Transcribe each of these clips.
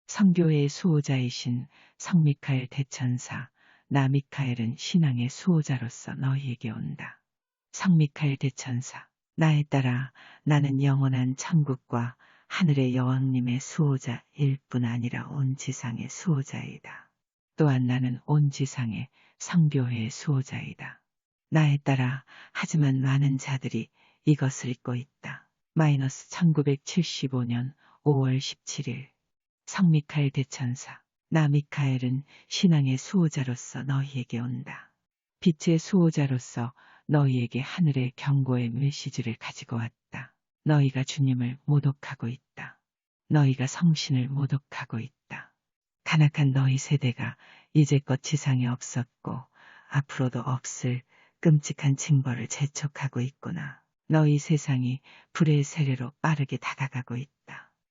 성교회의 수호자이신 성미카엘 대천사, 나 미카엘은 신앙의 수호자로서 너희에게 온다. 성미카엘 대천사, 나에 따라 나는 영원한 천국과 하늘의 여왕님의 수호자일 뿐 아니라 온 지상의 수호자이다. 또한 나는 온 지상의 성교회의 수호자이다. 나에 따라 하지만 많은 자들이 이것을 잊고 있다. 1975년 5월 17일 성미카엘 대천사, 나 미카엘은 신앙의 수호자로서 너희에게 온다. 빛의 수호자로서 너희에게 하늘의 경고의 메시지를 가지고 왔다. 너희가 주님을 모독하고 있다. 너희가 성신을 모독하고 있다. 간악한 너희 세대가 이제껏 지상에 없었고 앞으로도 없을 끔찍한 징벌을 재촉하고 있구나. 너희 세상이 불의 세례로 빠르게 다가가고 있다.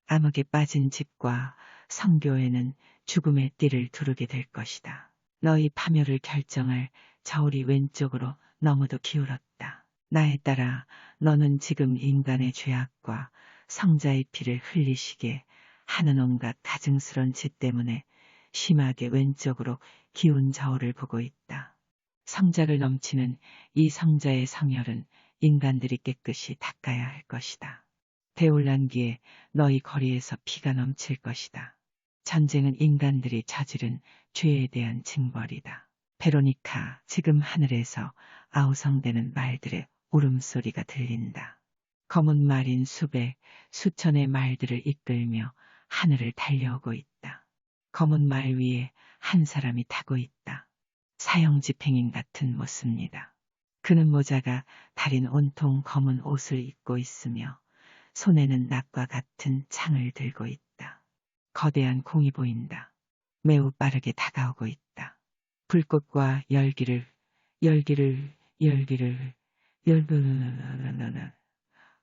암흑에 빠진 집과 성교회는 죽음의 띠를 두르게 될 것이다. 너희 파멸을 결정할 저울이 왼쪽으로 너무도 기울었다. 나에 따라 너는 지금 인간의 죄악과 성자의 피를 흘리시게 하는 온갖 가증스런 짓 때문에 심하게 왼쪽으로 기운 저울을 보고 있다. 성작을 넘치는 이 성자의 성혈은 인간들이 깨끗이 닦아야 할 것이다. 대혼란기에 너희 거리에서 피가 넘칠 것이다. 전쟁은 인간들이 저지른 죄에 대한 징벌이다. 베로니카, 지금 하늘에서 아우성대는 말들의 울음소리가 들린다. 검은 말인 수백, 수천의 말들을 이끌며 하늘을 달려오고 있다. 검은 말 위에 한 사람이 타고 있다. 사형집행인 같은 모습입니다. 그는 모자가 달인 온통 검은 옷을 입고 있으며 손에는 낫과 같은 창을 들고 있다. 거대한 공이 보인다. 매우 빠르게 다가오고 있다. 불꽃과 열기를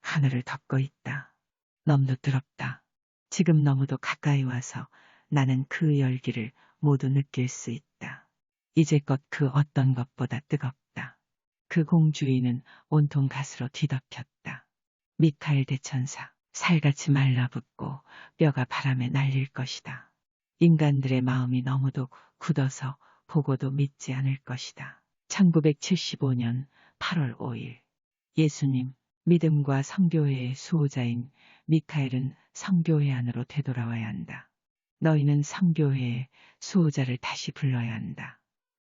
하늘을 덮고 있다. 너무도 뜨겁다. 지금 너무도 가까이 와서 나는 그 열기를 모두 느낄 수 있다. 이제껏 그 어떤 것보다 뜨겁다. 그 공주위는 온통 가스로 뒤덮였다. 미카엘 대천사, 살같이 말라붙고 뼈가 바람에 날릴 것이다. 인간들의 마음이 너무도 굳어서 보고도 믿지 않을 것이다. 1975년 8월 5일 예수님, 믿음과 성교회의 수호자인 미카엘은 성교회 안으로 되돌아와야 한다. 너희는 성교회의 수호자를 다시 불러야 한다.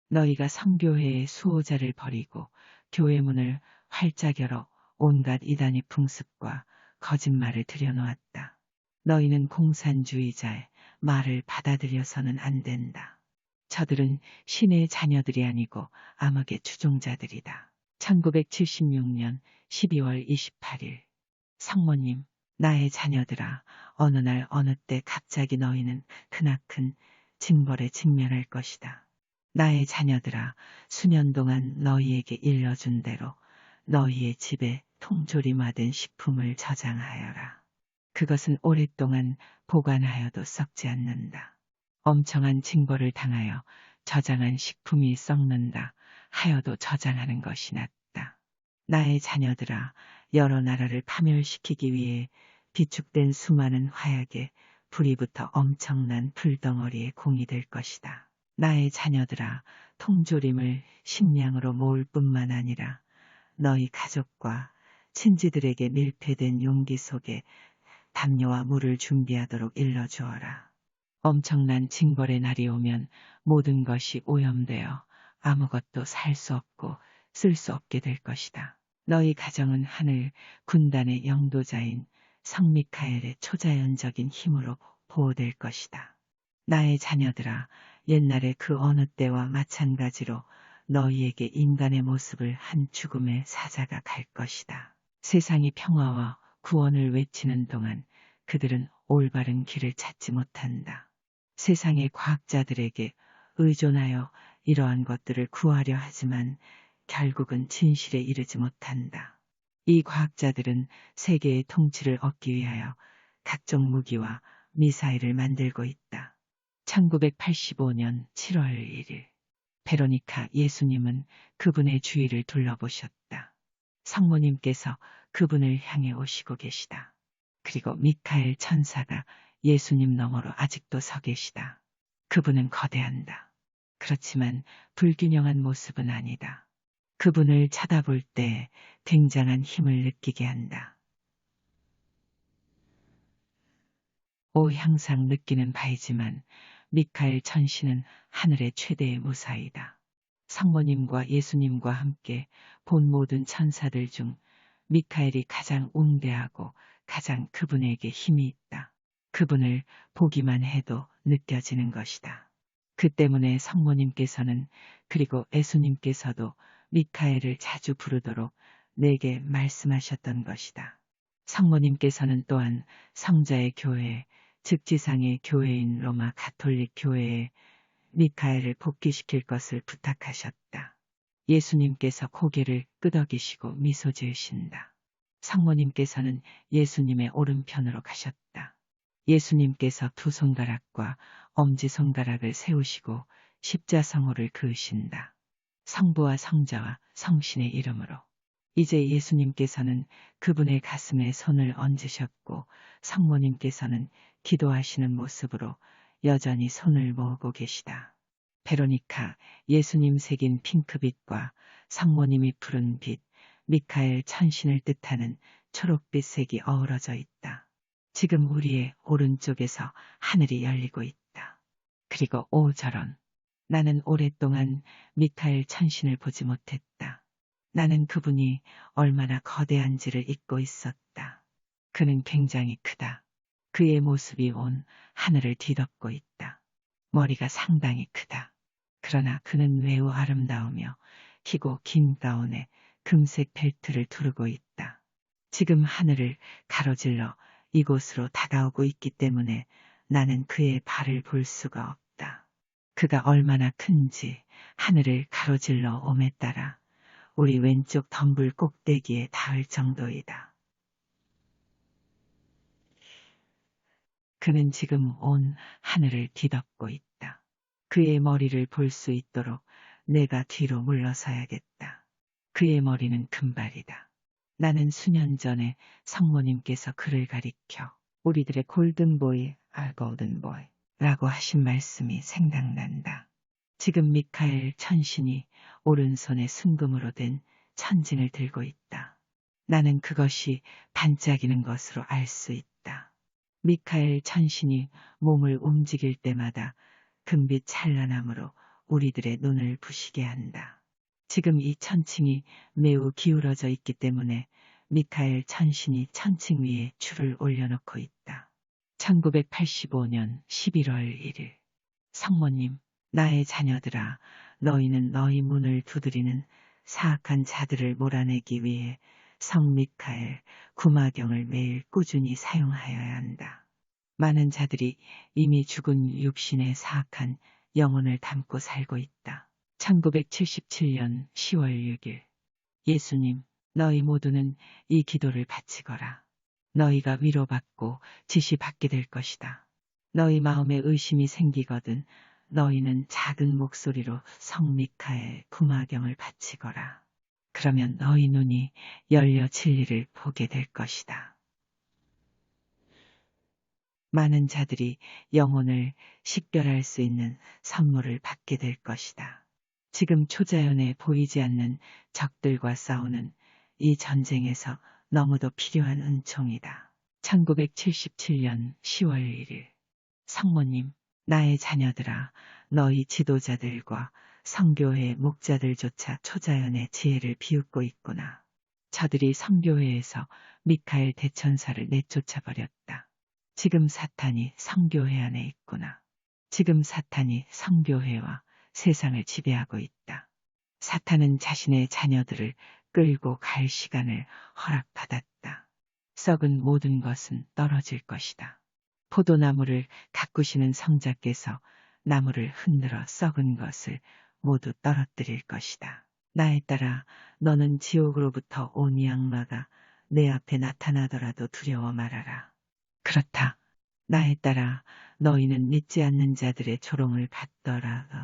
너희가 성교회의 수호자를 버리고 교회 문을 활짝 열어 온갖 이단의 풍습과 거짓말을 들여놓았다. 너희는 공산주의자의 말을 받아들여서는 안 된다. 저들은 신의 자녀들이 아니고 암흑의 추종자들이다. 1976년 12월 28일 성모님, 나의 자녀들아, 어느 날 어느 때 갑자기 너희는 크나큰 징벌에 직면할 것이다. 나의 자녀들아, 수년 동안 너희에게 일러준 대로 너희의 집에 통조림화된 식품을 저장하여라. 그것은 오랫동안 보관하여도 썩지 않는다. 엄청난 징벌을 당하여 저장한 식품이 썩는다 하여도 저장하는 것이 낫다. 나의 자녀들아, 여러 나라를 파멸시키기 위해 비축된 수많은 화약에 불이 붙어 엄청난 불덩어리에 공이 될 것이다. 나의 자녀들아, 통조림을 식량으로 모을 뿐만 아니라 너희 가족과 친지들에게 밀폐된 용기 속에 담요와 물을 준비하도록 일러주어라. 엄청난 징벌의 날이 오면 모든 것이 오염되어 아무것도 살 수 없고 쓸 수 없게 될 것이다. 너희 가정은 하늘 군단의 영도자인 성미카엘의 초자연적인 힘으로 보호될 것이다. 나의 자녀들아, 옛날의 그 어느 때와 마찬가지로 너희에게 인간의 모습을 한 죽음의 사자가 갈 것이다. 세상이 평화와 구원을 외치는 동안 그들은 올바른 길을 찾지 못한다. 세상의 과학자들에게 의존하여 이러한 것들을 구하려 하지만 결국은 진실에 이르지 못한다. 이 과학자들은 세계의 통치를 얻기 위하여 각종 무기와 미사일을 만들고 있다. 1985년 7월 1일 베로니카 예수님은 그분의 주위를 둘러보셨다. 성모님께서 그분을 향해 오시고 계시다. 그리고 미카엘 천사가 예수님 너머로 아직도 서 계시다. 그분은 거대한다. 그렇지만 불균형한 모습은 아니다. 그분을 쳐다볼 때 굉장한 힘을 느끼게 한다. 항상 느끼는 바이지만 미카엘 천신은 하늘의 최대의 무사이다. 성모님과 예수님과 함께 본 모든 천사들 중 미카엘이 가장 웅대하고 가장 그분에게 힘이 있다. 그분을 보기만 해도 느껴지는 것이다. 그 때문에 성모님께서는 그리고 예수님께서도 미카엘을 자주 부르도록 내게 말씀하셨던 것이다. 성모님께서는 또한 성자의 교회, 즉 지상의 교회인 로마 가톨릭 교회에 미카엘을 복귀시킬 것을 부탁하셨다. 예수님께서 고개를 끄덕이시고 미소 지으신다. 성모님께서는 예수님의 오른편으로 가셨다. 예수님께서 두 손가락과 엄지손가락을 세우시고 십자성호를 그으신다. 성부와 성자와 성신의 이름으로. 이제 예수님께서는 그분의 가슴에 손을 얹으셨고 성모님께서는 기도하시는 모습으로 여전히 손을 모으고 계시다. 베로니카, 예수님 새긴 핑크빛과 성모님이 푸른 빛, 미카엘 천신을 뜻하는 초록빛 색이 어우러져 있다. 지금 우리의 오른쪽에서 하늘이 열리고 있다. 그리고 저런. 나는 오랫동안 미카엘 천신을 보지 못했다. 나는 그분이 얼마나 거대한지를 잊고 있었다. 그는 굉장히 크다. 그의 모습이 온 하늘을 뒤덮고 있다. 머리가 상당히 크다. 그러나 그는 매우 아름다우며 희고 긴 가운에 금색 벨트를 두르고 있다. 지금 하늘을 가로질러 이곳으로 다가오고 있기 때문에 나는 그의 발을 볼 수가 없다. 그가 얼마나 큰지 하늘을 가로질러 옴에 따라 우리 왼쪽 덤불 꼭대기에 닿을 정도이다. 그는 지금 온 하늘을 뒤덮고 있다. 그의 머리를 볼 수 있도록 내가 뒤로 물러서야겠다. 그의 머리는 금발이다. 나는 수년 전에 성모님께서 그를 가리켜 우리들의 골든보이, 골든보이 라고 하신 말씀이 생각난다. 지금 미카엘 천신이 오른손에 순금으로 된 천징을 들고 있다. 나는 그것이 반짝이는 것으로 알 수 있다. 미카엘 천신이 몸을 움직일 때마다 금빛 찬란함으로 우리들의 눈을 부시게 한다. 지금 이 천칭이 매우 기울어져 있기 때문에 미카엘 천신이 천칭 위에 줄을 올려놓고 있다. 1985년 11월 1일 성모님, 나의 자녀들아, 너희는 너희 문을 두드리는 사악한 자들을 몰아내기 위해 성 미카엘 구마경을 매일 꾸준히 사용하여야 한다. 많은 자들이 이미 죽은 육신의 사악한 영혼을 담고 살고 있다. 1977년 10월 6일 예수님, 너희 모두는 이 기도를 바치거라. 너희가 위로받고 지시받게 될 것이다. 너희 마음에 의심이 생기거든 너희는 작은 목소리로 성 미카엘 구마경을 바치거라. 그러면 너희 눈이 열려 진리를 보게 될 것이다. 많은 자들이 영혼을 식별할 수 있는 선물을 받게 될 것이다. 지금 초자연에 보이지 않는 적들과 싸우는 이 전쟁에서 너무도 필요한 은총이다. 1977년 10월 1일 성모님, 나의 자녀들아, 너희 지도자들과 성교회 목자들조차 초자연의 지혜를 비웃고 있구나. 저들이 성교회에서 미카엘 대천사를 내쫓아버렸다. 지금 사탄이 성교회 안에 있구나. 지금 사탄이 성교회와 세상을 지배하고 있다. 사탄은 자신의 자녀들을 끌고 갈 시간을 허락받았다. 썩은 모든 것은 떨어질 것이다. 포도나무를 가꾸시는 성자께서 나무를 흔들어 썩은 것을 모두 떨어뜨릴 것이다. 나에 따라 너는 지옥으로부터 온 이 악마가 내 앞에 나타나더라도 두려워 말아라. 그렇다. 나에 따라 너희는 믿지 않는 자들의 조롱을 받더라도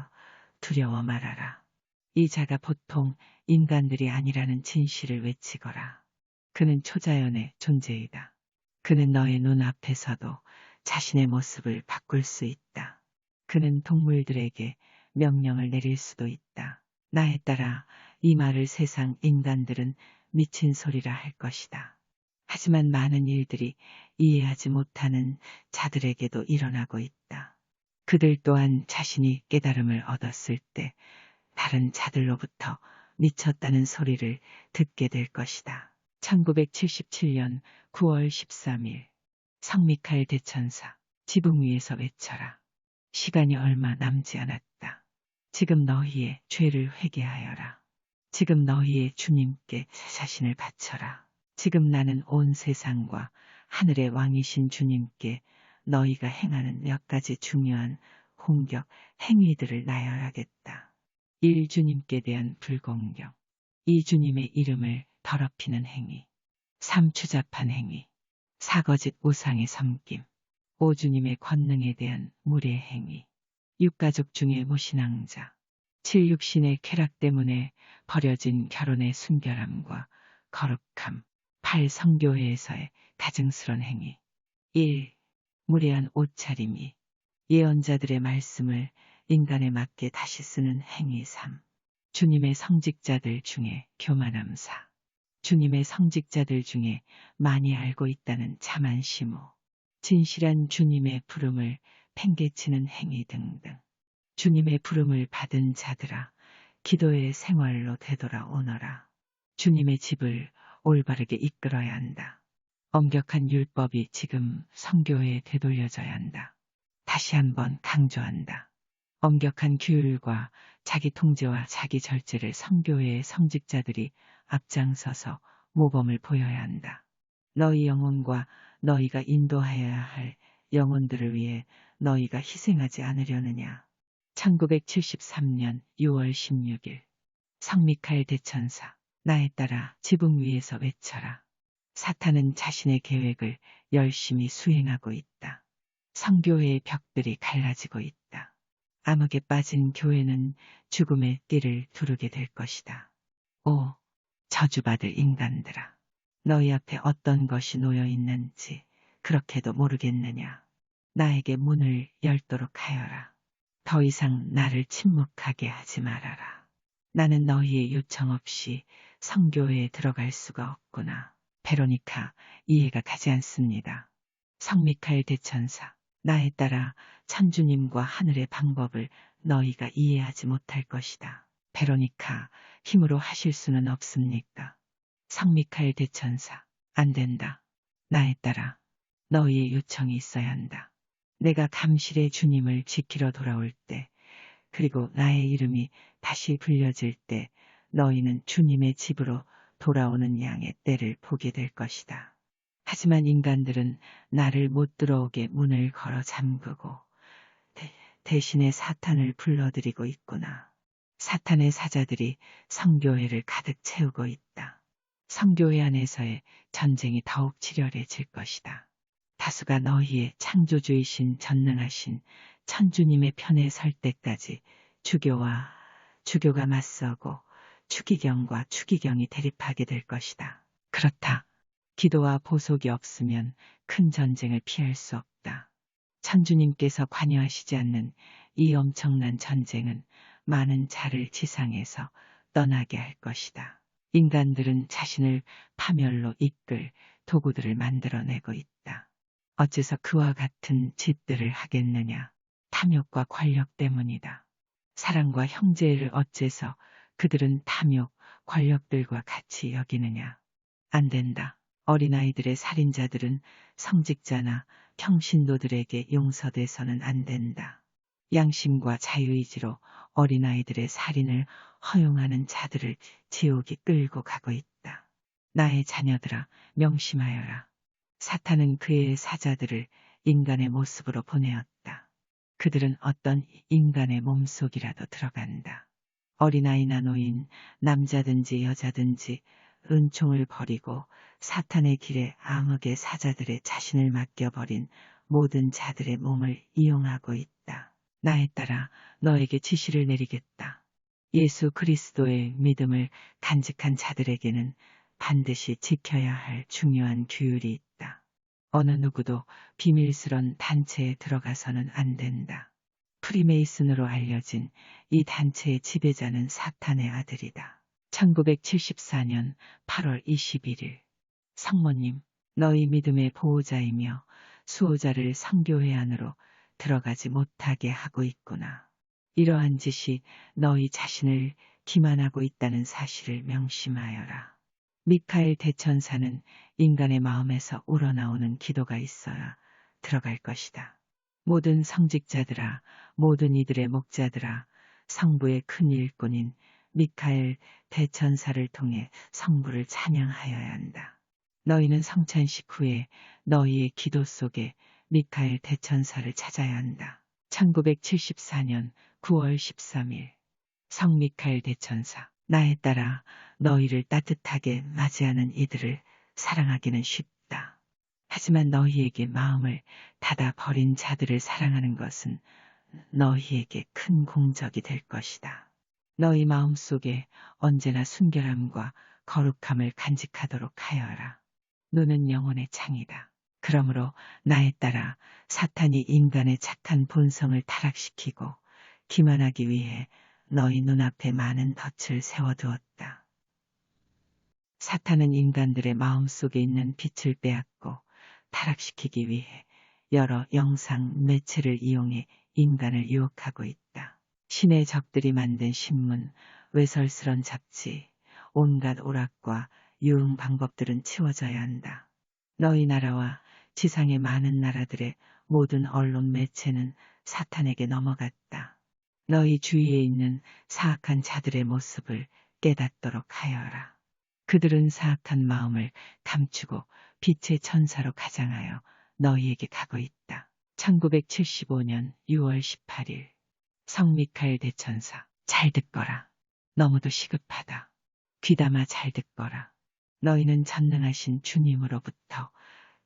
두려워 말아라. 이 자가 보통 인간들이 아니라는 진실을 외치거라. 그는 초자연의 존재이다. 그는 너의 눈앞에서도 자신의 모습을 바꿀 수 있다. 그는 동물들에게 명령을 내릴 수도 있다. 나에 따라 이 말을 세상 인간들은 미친 소리라 할 것이다. 하지만 많은 일들이 이해하지 못하는 자들에게도 일어나고 있다. 그들 또한 자신이 깨달음을 얻었을 때 다른 자들로부터 미쳤다는 소리를 듣게 될 것이다. 1977년 9월 13일 성미카엘 대천사 지붕 위에서 외쳐라. 시간이 얼마 남지 않았다. 지금 너희의 죄를 회개하여라. 지금 너희의 주님께 자신을 바쳐라. 지금 나는 온 세상과 하늘의 왕이신 주님께 너희가 행하는 몇 가지 중요한 공격 행위들을 나열하겠다. 1. 주님께 대한 불공경. 2. 주님의 이름을 더럽히는 행위. 3. 추잡한 행위. 4. 거짓 우상의 섬김. 5. 주님의 권능에 대한 무례 행위. 6. 가족 중에 무신앙자. 7. 육신의 쾌락 때문에 버려진 결혼의 순결함과 거룩함. 8. 성교회에서의 가증스런 행위. 1. 무례한 옷차림이. 예언자들의 말씀을 인간에 맞게 다시 쓰는 행위. 3. 주님의 성직자들 중에 교만함. 4. 주님의 성직자들 중에 많이 알고 있다는 자만 심호. 진실한 주님의 부름을 팽개치는 행위 등등. 주님의 부름을 받은 자들아, 기도의 생활로 되돌아오너라. 주님의 집을 올바르게 이끌어야 한다. 엄격한 율법이 지금 성교회에 되돌려져야 한다. 다시 한번 강조한다. 엄격한 규율과 자기 통제와 자기 절제를 성교회의 성직자들이 앞장서서 모범을 보여야 한다. 너희 영혼과 너희가 인도하여야 할 영혼들을 위해 너희가 희생하지 않으려느냐. 1973년 6월 16일 성미카엘 대천사 나에 따라 지붕 위에서 외쳐라. 사탄은 자신의 계획을 열심히 수행하고 있다. 성교회의 벽들이 갈라지고 있다. 암흑에 빠진 교회는 죽음의 띠를 두르게 될 것이다. 오, 저주받을 인간들아. 너희 앞에 어떤 것이 놓여 있는지 그렇게도 모르겠느냐. 나에게 문을 열도록 하여라. 더 이상 나를 침묵하게 하지 말아라. 나는 너희의 요청 없이 성교회에 들어갈 수가 없구나. 베로니카, 이해가 가지 않습니다. 성미카엘 대천사, 나에 따라 천주님과 하늘의 방법을 너희가 이해하지 못할 것이다. 베로니카, 힘으로 하실 수는 없습니까? 성미카엘 대천사, 안 된다. 나에 따라 너희의 요청이 있어야 한다. 내가 감실의 주님을 지키러 돌아올 때, 그리고 나의 이름이 다시 불려질 때 너희는 주님의 집으로 돌아오는 양의 때를 보게 될 것이다. 하지만 인간들은 나를 못 들어오게 문을 걸어 잠그고 대신에 사탄을 불러들이고 있구나. 사탄의 사자들이 성교회를 가득 채우고 있다. 성교회 안에서의 전쟁이 더욱 치열해질 것이다. 다수가 너희의 창조주이신 전능하신 천주님의 편에 설 때까지 주교가 맞서고 추기경과 추기경이 대립하게 될 것이다. 그렇다. 기도와 보속이 없으면 큰 전쟁을 피할 수 없다. 천주님께서 관여하시지 않는 이 엄청난 전쟁은 많은 자를 지상에서 떠나게 할 것이다. 인간들은 자신을 파멸로 이끌 도구들을 만들어내고 있다. 어째서 그와 같은 짓들을 하겠느냐? 탐욕과 권력 때문이다. 사랑과 형제를 어째서 그들은 탐욕, 권력들과 같이 여기느냐? 안 된다. 어린아이들의 살인자들은 성직자나 평신도들에게 용서돼서는 안 된다. 양심과 자유의지로 어린아이들의 살인을 허용하는 자들을 지옥이 끌고 가고 있다. 나의 자녀들아, 명심하여라. 사탄은 그의 사자들을 인간의 모습으로 보내었다. 그들은 어떤 인간의 몸속이라도 들어간다. 어린아이나 노인, 남자든지 여자든지 은총을 버리고 사탄의 길에 암흑의 사자들의 자신을 맡겨버린 모든 자들의 몸을 이용하고 있다. 나에 따라 너에게 지시를 내리겠다. 예수 그리스도의 믿음을 간직한 자들에게는 반드시 지켜야 할 중요한 규율이 있다. 어느 누구도 비밀스런 단체에 들어가서는 안 된다. 프리메이슨으로 알려진 이 단체의 지배자는 사탄의 아들이다. 1974년 8월 21일 성모님, 너희 믿음의 보호자이며 수호자를 선교회 안으로 들어가지 못하게 하고 있구나. 이러한 짓이 너희 자신을 기만하고 있다는 사실을 명심하여라. 미카엘 대천사는 인간의 마음에서 우러나오는 기도가 있어야 들어갈 것이다. 모든 성직자들아, 모든 이들의 목자들아, 성부의 큰 일꾼인 미카엘 대천사를 통해 성부를 찬양하여야 한다. 너희는 성찬식 후에 너희의 기도 속에 미카엘 대천사를 찾아야 한다. 1974년 9월 13일 성 미카엘 대천사, 나에 따라 너희를 따뜻하게 맞이하는 이들을 사랑하기는 쉽다. 하지만 너희에게 마음을 닫아 버린 자들을 사랑하는 것은 너희에게 큰 공적이 될 것이다. 너희 마음 속에 언제나 순결함과 거룩함을 간직하도록 하여라. 눈은 영혼의 창이다. 그러므로 나에 따라 사탄이 인간의 착한 본성을 타락시키고 기만하기 위해 너희 눈앞에 많은 덫을 세워두었다. 사탄은 인간들의 마음속에 있는 빛을 빼앗고 타락시키기 위해 여러 영상 매체를 이용해 인간을 유혹하고 있다. 신의 적들이 만든 신문, 외설스런 잡지, 온갖 오락과 유흥 방법들은 치워져야 한다. 너희 나라와 지상의 많은 나라들의 모든 언론 매체는 사탄에게 넘어갔다. 너희 주위에 있는 사악한 자들의 모습을 깨닫도록 하여라. 그들은 사악한 마음을 감추고 빛의 천사로 가장하여 너희에게 가고 있다. 1975년 6월 18일 성 미카엘 대천사, 잘 듣거라. 너무도 시급하다. 귀담아 잘 듣거라. 너희는 전능하신 주님으로부터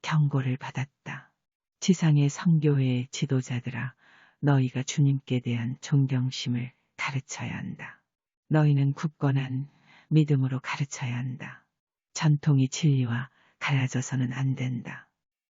경고를 받았다. 지상의 성교회의 지도자들아, 너희가 주님께 대한 존경심을 가르쳐야 한다. 너희는 굳건한 믿음으로 가르쳐야 한다. 전통이 진리와 갈라져서는 안 된다.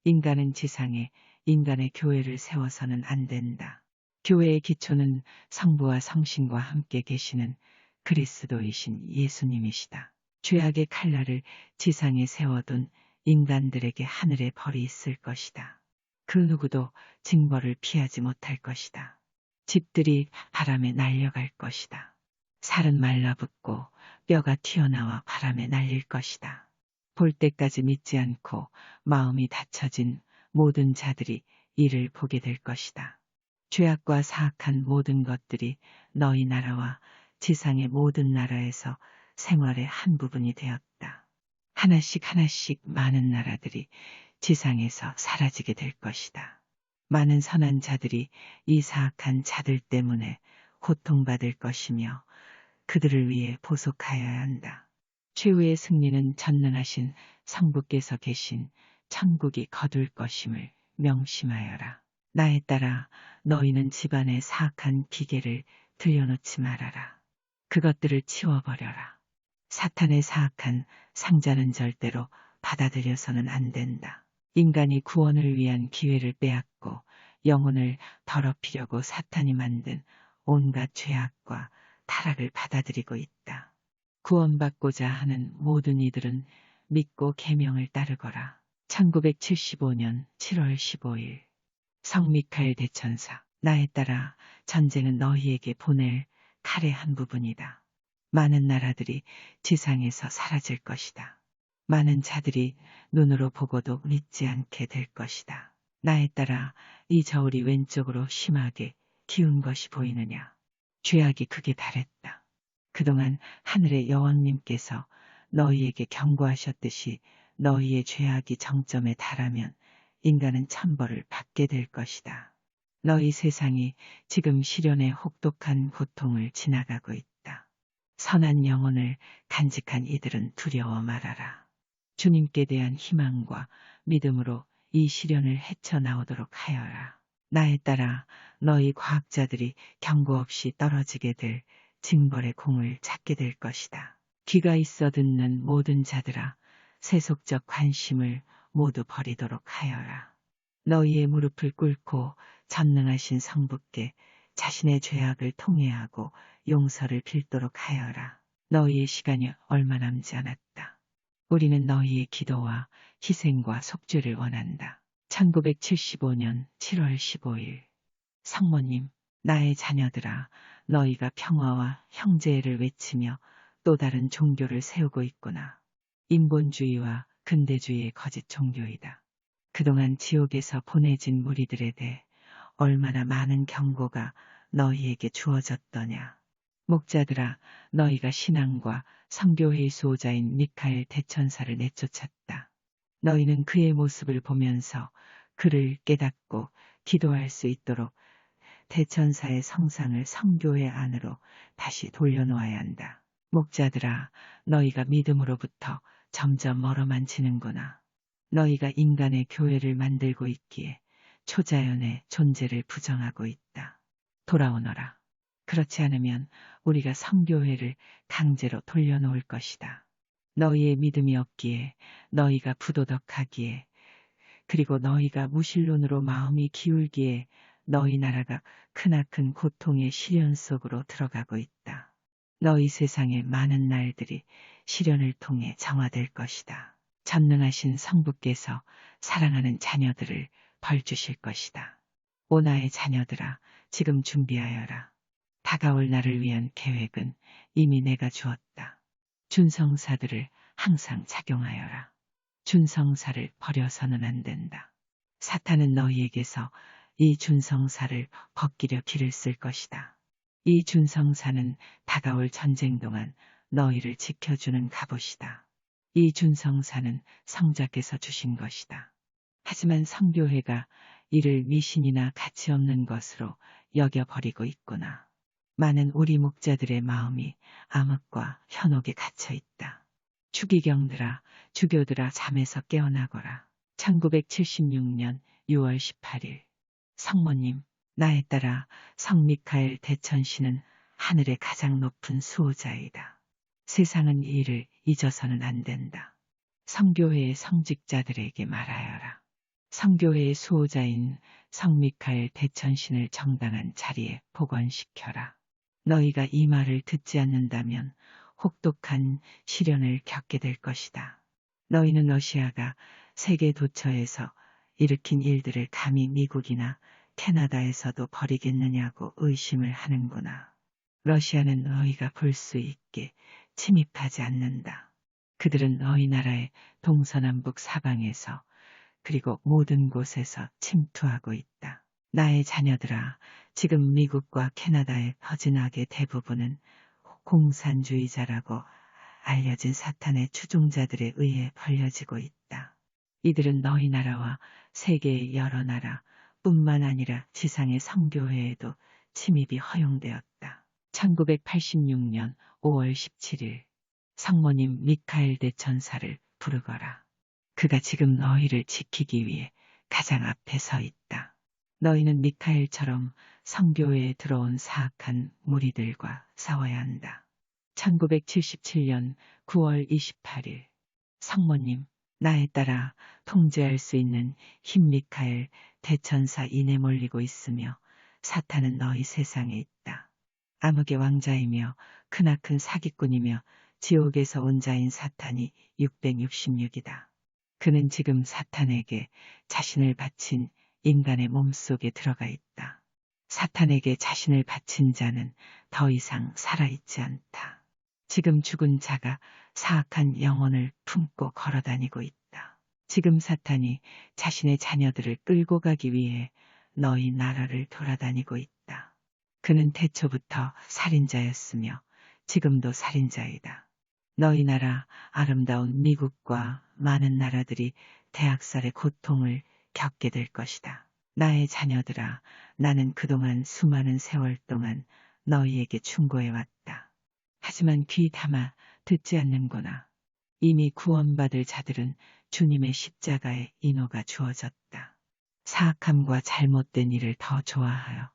인간은 지상에 인간의 교회를 세워서는 안 된다. 교회의 기초는 성부와 성신과 함께 계시는 그리스도이신 예수님이시다. 죄악의 칼날을 지상에 세워둔 인간들에게 하늘에 벌이 있을 것이다. 그 누구도 징벌을 피하지 못할 것이다. 집들이 바람에 날려갈 것이다. 살은 말라붙고 뼈가 튀어나와 바람에 날릴 것이다. 볼 때까지 믿지 않고 마음이 닫혀진 모든 자들이 이를 보게 될 것이다. 죄악과 사악한 모든 것들이 너희 나라와 지상의 모든 나라에서 생활의 한 부분이 되었다. 하나씩 하나씩 많은 나라들이 지상에서 사라지게 될 것이다. 많은 선한 자들이 이 사악한 자들 때문에 고통받을 것이며 그들을 위해 보속하여야 한다. 최후의 승리는 전능하신 성부께서 계신 천국이 거둘 것임을 명심하여라. 나에 따라 너희는 집안의 사악한 기계를 들여놓지 말아라. 그것들을 치워버려라. 사탄의 사악한 상자는 절대로 받아들여서는 안 된다. 인간이 구원을 위한 기회를 빼앗고 영혼을 더럽히려고 사탄이 만든 온갖 죄악과 타락을 받아들이고 있다. 구원받고자 하는 모든 이들은 믿고 계명을 따르거라. 1975년 7월 15일 성 미카엘 대천사, 나에 따라 전쟁은 너희에게 보낼 칼의 한 부분이다. 많은 나라들이 지상에서 사라질 것이다. 많은 자들이 눈으로 보고도 믿지 않게 될 것이다. 나에 따라 이 저울이 왼쪽으로 심하게 기운 것이 보이느냐? 죄악이 극에 달했다. 그동안 하늘의 여왕님께서 너희에게 경고하셨듯이 너희의 죄악이 정점에 달하면 인간은 천벌을 받게 될 것이다. 너희 세상이 지금 시련의 혹독한 고통을 지나가고 있다. 선한 영혼을 간직한 이들은 두려워 말아라. 주님께 대한 희망과 믿음으로 이 시련을 헤쳐나오도록 하여라. 나에 따라 너희 과학자들이 경고 없이 떨어지게 될 징벌의 공을 찾게 될 것이다. 귀가 있어 듣는 모든 자들아, 세속적 관심을 모두 버리도록 하여라. 너희의 무릎을 꿇고 전능하신 성부께 자신의 죄악을 통회하고 용서를 빌도록 하여라. 너희의 시간이 얼마 남지 않았다. 우리는 너희의 기도와 희생과 속죄를 원한다. 1975년 7월 15일 성모님, 나의 자녀들아, 너희가 평화와 형제를 외치며 또 다른 종교를 세우고 있구나. 인본주의와 근대주의의 거짓 종교이다. 그동안 지옥에서 보내진 무리들에 대해 얼마나 많은 경고가 너희에게 주어졌더냐. 목자들아, 너희가 신앙과 성교회의 수호자인 미카엘 대천사를 내쫓았다. 너희는 그의 모습을 보면서 그를 깨닫고 기도할 수 있도록 대천사의 성상을 성교회 안으로 다시 돌려놓아야 한다. 목자들아, 너희가 믿음으로부터 점점 멀어만 지는구나. 너희가 인간의 교회를 만들고 있기에 초자연의 존재를 부정하고 있다. 돌아오너라. 그렇지 않으면 우리가 성교회를 강제로 돌려놓을 것이다. 너희의 믿음이 없기에, 너희가 부도덕하기에, 그리고 너희가 무신론으로 마음이 기울기에 너희 나라가 크나큰 고통의 시련 속으로 들어가고 있다. 너희 세상의 많은 날들이 시련을 통해 정화될 것이다. 전능하신 성부께서 사랑하는 자녀들을 벌 주실 것이다. 오 나의 자녀들아, 지금 준비하여라. 다가올 나를 위한 계획은 이미 내가 주었다. 준성사들을 항상 착용하여라. 준성사를 버려서는 안 된다. 사탄은 너희에게서 이 준성사를 벗기려 길을 쓸 것이다. 이 준성사는 다가올 전쟁 동안 너희를 지켜주는 갑옷이다. 이 준성사는 성자께서 주신 것이다. 하지만 성교회가 이를 미신이나 가치 없는 것으로 여겨버리고 있구나. 많은 우리 목자들의 마음이 암흑과 현혹에 갇혀 있다. 추기경들아, 주교들아, 잠에서 깨어나거라. 1976년 6월 18일 성모님, 나에 따라 성미카엘 대천신은 하늘의 가장 높은 수호자이다. 세상은 이를 잊어서는 안 된다. 성교회의 성직자들에게 말하여라. 성교회의 수호자인 성미카엘 대천신을 정당한 자리에 복원시켜라. 너희가 이 말을 듣지 않는다면 혹독한 시련을 겪게 될 것이다. 너희는 러시아가 세계 도처에서 일으킨 일들을 감히 미국이나 캐나다에서도 버리겠느냐고 의심을 하는구나. 러시아는 너희가 볼 수 있게 침입하지 않는다. 그들은 너희 나라의 동서남북 사방에서 그리고 모든 곳에서 침투하고 있다. 나의 자녀들아, 지금 미국과 캐나다의 퍼진악의 대부분은 공산주의자라고 알려진 사탄의 추종자들에 의해 벌려지고 있다. 이들은 너희 나라와 세계의 여러 나라 뿐만 아니라 지상의 성교회에도 침입이 허용되었다. 1986년 5월 17일 성모님 미카엘 대천사를 부르거라. 그가 지금 너희를 지키기 위해 가장 앞에 서 있다. 너희는 미카엘처럼 성교회에 들어온 사악한 무리들과 싸워야 한다. 1977년 9월 28일 성모님, 나에 따라 통제할 수 있는 흰 미카엘 대천사 인에 몰리고 있으며 사탄은 너희 세상에 있다. 암흑의 왕자이며 크나큰 사기꾼이며 지옥에서 온 자인 사탄이 666이다. 그는 지금 사탄에게 자신을 바친 인간의 몸속에 들어가 있다. 사탄에게 자신을 바친 자는 더 이상 살아있지 않다. 지금 죽은 자가 사악한 영혼을 품고 걸어다니고 있다. 지금 사탄이 자신의 자녀들을 끌고 가기 위해 너희 나라를 돌아다니고 있다. 그는 태초부터 살인자였으며 지금도 살인자이다. 너희 나라 아름다운 미국과 많은 나라들이 대학살의 고통을 겪게 될 것이다. 나의 자녀들아, 나는 그동안 수많은 세월 동안 너희에게 충고해왔다. 하지만 귀 담아 듣지 않는구나. 이미 구원받을 자들은 주님의 십자가에 인호가 주어졌다. 사악함과 잘못된 일을 더 좋아하여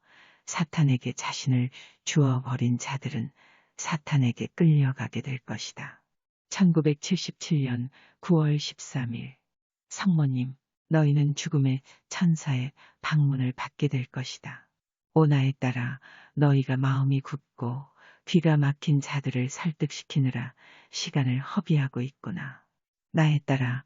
사탄에게 자신을 주어버린 자들은 사탄에게 끌려가게 될 것이다. 1977년 9월 13일 성모님, 너희는 죽음의 천사의 방문을 받게 될 것이다. 오나에 따라 너희가 마음이 굳고 귀가 막힌 자들을 설득시키느라 시간을 허비하고 있구나. 나에 따라